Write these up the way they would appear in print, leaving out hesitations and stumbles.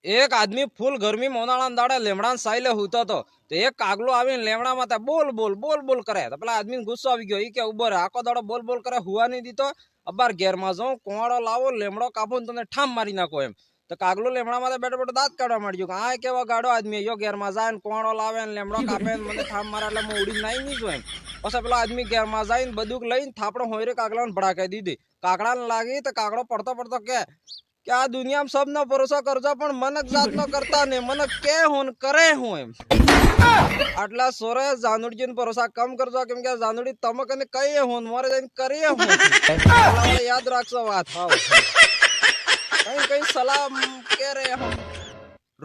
એક આદમી ફૂલ ગરમી મોનાળા દાડે લેમડા સાઈલે હુતો તો એક કાગલો આવીને લેમડા માં બોલ બોલ બોલ બોલ કરે તો પેલા આદમી ગુસ્સો આવી ગયો. ઈ કે ઉભો રે, આખો દાડો બોલ બોલ કરે, હુવા નહીં દીધો. અબાર ઘેર માં જાઉં, કોવાડો લાવો, લેમડો કાપો ને તમને ઠામ મારી નાખો એમ. તો કાગલો લેમડા માં બેઠો બેઠો દાંત કાઢવા માંડ્યો. આ કેવો ગાડો આદમી યો ઘેર માં જાય ને કોવાડો લાવે ને લેમડો કાપે ને મને ઠામ મારા એટલે હું ઉડી નાઈ નહીં જો એમ. પછી પેલો આદમી ઘેર માં જાય ને બધું લઈને થાપડો હોયરે કાગલા ને ભડાકાઈ દીધી. કાકડા ને લાગી તો કાકડો પડતો પડતો કે આ દુનિયામાં સબનો ભરોસો કરજો પણ મનક જાતનો કરતા ને મનક કે હું કરે હું એમ. આટલા સોરે જાનુડીને ભરોસા કમ કરજો, કેમ કે જાનુડી તમે કને કહીએ હું મારે જઈને કરીએ હું. યાદ રાખજો વાત. હાવ કઈ સલામ કે રે હું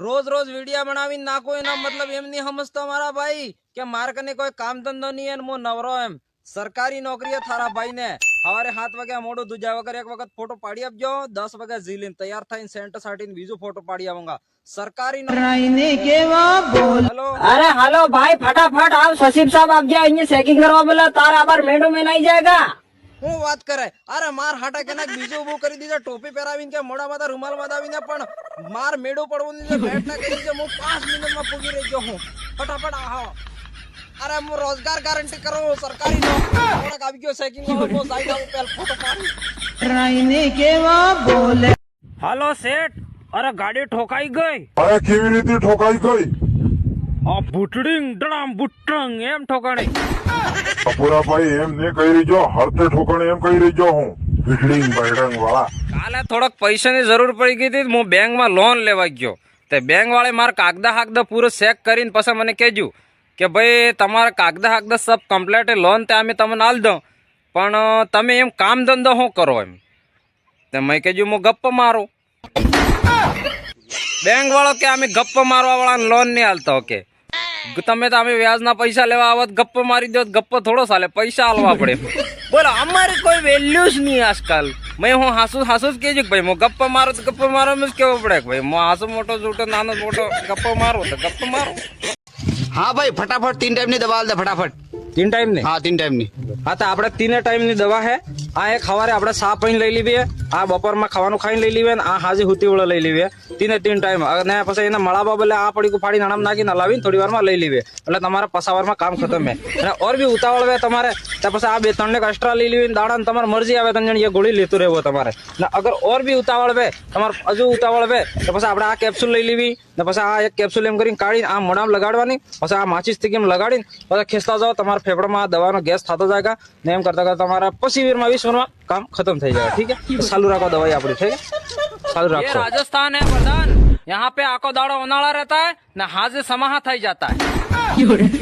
રોજ રોજ વિડિયા બનાવીને નાખો એના મતલબ એમ નહીં સમજતો મારા ભાઈ કે માર કને કોઈ કામ ધંધો નહીં ને હું નવરો એમ. સરકારી નોકરી થારા ભાઈ ને સવારે 7 વાગ્યા મોડું દુજા વગર એક વખત ફોટો પાડી આપજો, 10 વાગે ઝીલીને તૈયાર થઈને સેન્ટ સાટીને બીજો ફોટો પાડી આવુંગા. સરકારી अरे हेलो भाई फटाफट आओ, सचिव साहब आप जाए चेकिंग करवा बोला तार आबार मेडो में नहीं जाएगा. હું વાત કરે, અરે માર હાટા કે બીજું ઉભું કરી દીધા, ટોપી પહેરાવીને કે મોઢા માથા રૂમાલ બાંધાવીને પણ માર મેડું પડવું નહીં. બેઠ ના કરી દીધો, હું 5 મિનિટમાં પૂગી રહી ગયો હું. ફટાફટ આવો. અરે હું રોજગાર ગારંટી કરું, સરકારી નોકરી આવી ગયો ચેકિંગ વાળો સાઈડ આવું પેલ ફોટો પાડી. હાલો શેઠ, અરે ગાડી ઠોકાઈ ગઈ. અરે કેવી રીતે ઠોકાઈ ગઈ? આ બુટડીંગ ડડામ બુટંગ એમ ઠોકાણી. પૂરા ભાઈ એમ ને કહી રહીજો, હરતે ઠોકાણે એમ કહી રહીજો હું બિલ્ડિંગ બિલ્ડિંગ વાળા. કાલે થોડોક પૈસાની જરૂર પડી ગઈ હતી, હું બેંકમાં લોન લેવા ગયો. તે બેંક વાળે મારા કાગદા પૂરો ચેક કરીને પછી મને કહેજો કે ભાઈ તમારા કાગદા સબ કમ્પ્લીટ લોન તે અમે તમને આલ દઉં, પણ તમે એમ કામ ધંધો શું કરો એમ. તે મેં કહેજો હું ગપ્પ મારું. બેંક વાળો કે અમે ગપ્પ મારવા વાળા લોન નહીં હાલતા. ઓકે તમે તો અમે વ્યાજના પૈસા લેવા આવત ગપ્પ મારી દો, ગપ્પ થોડો ચાલે, પૈસા આલવા પડે. બોલો અમારી કોઈ વેલ્યુ જ નહીં આજકાલ. મેં હું હાસુ જ કહેજો કે ભાઈ હું ગપ્પ મારું તો ગપ્પ મારો જ કેવું પડે કે ભાઈ હું હાસુ મોટો જૂટો નાનો મોટો ગપ્પ મારું તો ગપ્પ મારું. हाँ भाई फटाफट 3 टाइम ની દવા દે ફટાફટ. 3 ટાઈમ ની? हाँ 3 टाइम ની. હા તો આપણે 3 ટાઈમ ની દવા હે. આ એક સવારે આપણે સા પીને લઈ લેવી, આ બપોરમાં ખાવાનું ખાઈને લઈ લેવી, આ હાજી હુતી વળે લઈ લેવી. 3 ટાઈમ. અને પછી એને મળાવા બદલે આ પડીકું ફાડી નાણામ નાખીને હલાવીને થોડી વારમાં લઈ લેવી, એટલે તમારા પસાવારમાં કામ ખતમ હે. અને ઓર બી ઉતાવળ હોય તમારે તો પછી આ 2-3 ને એક્સ્ટ્રા લઈ લેવી, દાડા તમારે મરજી આવે 3 જણ એ ગોળી લેતું રહેવું તમારે. ને અગર ઓર બી ઉતાવળ હોય તમારે હજુ ઉતાવળ હોય તો પછી આપણે આ કેપ્સ્યુલ લઈ લેવી, ને પછી આ એક કેપ્સ્યુલ એમ કરીને કાઢીને આ મોઢામાં લગાડવાની, પછી આ માચીસ થી કેમ લગાડીને પછી ખેંચતા જાઓ, તમારા ફેફડામાં દવાનો ગેસ થતો જાય ને એમ કરતા કરતા તમારા પછી 20 काम खत्म થઈ જાય. ઠીક है, ચાલુ રાખો દવાઈ આપણી. ઠીક है, ચાલુ રાખો. ये राजस्थान है प्रधान, यहाँ पे आको दाड़ो उनाला रहता है ना, हाथ से समाहा થઈ जाता है.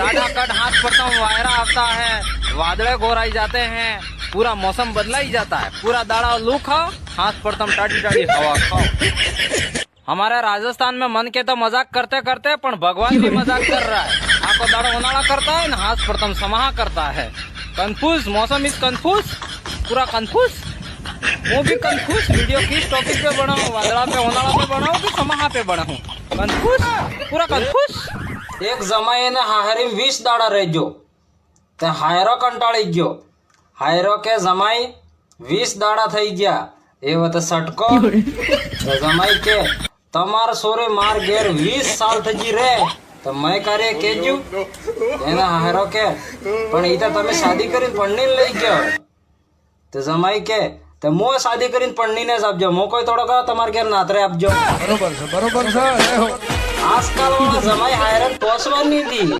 टाटाकट हाथ पड़ता वायरा आता है, वादळे गोराई जाते हैं, पूरा मौसम बदलाई जाता है. पूरा दाड़ा लू खाओ, हाथ पड़ता टाटी टाटी हवा खाओ. हमारे राजस्थान में मन के तो मजाक करते करते पण भगवान भी मजाक कर रहा है. आको दाड़ो उनाला करता है ना, हाथ पड़ता समाहा करता है. कंफ्यूज, मौसम इज कंफ्यूज, पूरा कंफ्यूज. वो भी कंफ्यूज. वीडियो किस टॉपिक पे बनाऊं, वादड़ा पे उनाला पे बनाऊं कि समाहा पे बनाऊं? कंफ्यूज, पूरा कंफ्यूज. एक जमाए ने हाहरी 20 दाड़ा रह गयो ते हायरो कंटाળી ગયો. हायरो के जमाई 20 दाड़ा થઈ ગયા. એ વખતે સટકો જમાઈ કે તમાર સોરે માર ઘેર 20 સાલ થઈ રે તો મેં કરે કેજુ એના હારો કે પણ ઈ તો તમે શાદી કરીને પણની લઈ ગયો. તો જમાઈ કે તો મો શાદી કરીને પણનીને જ આપજો, મો કોઈ થોડો તમાર ઘેર નાતરે આપજો. બરોબર છે આજકાલ વાળા જમાઈ હાયરન પોસવાની હતી.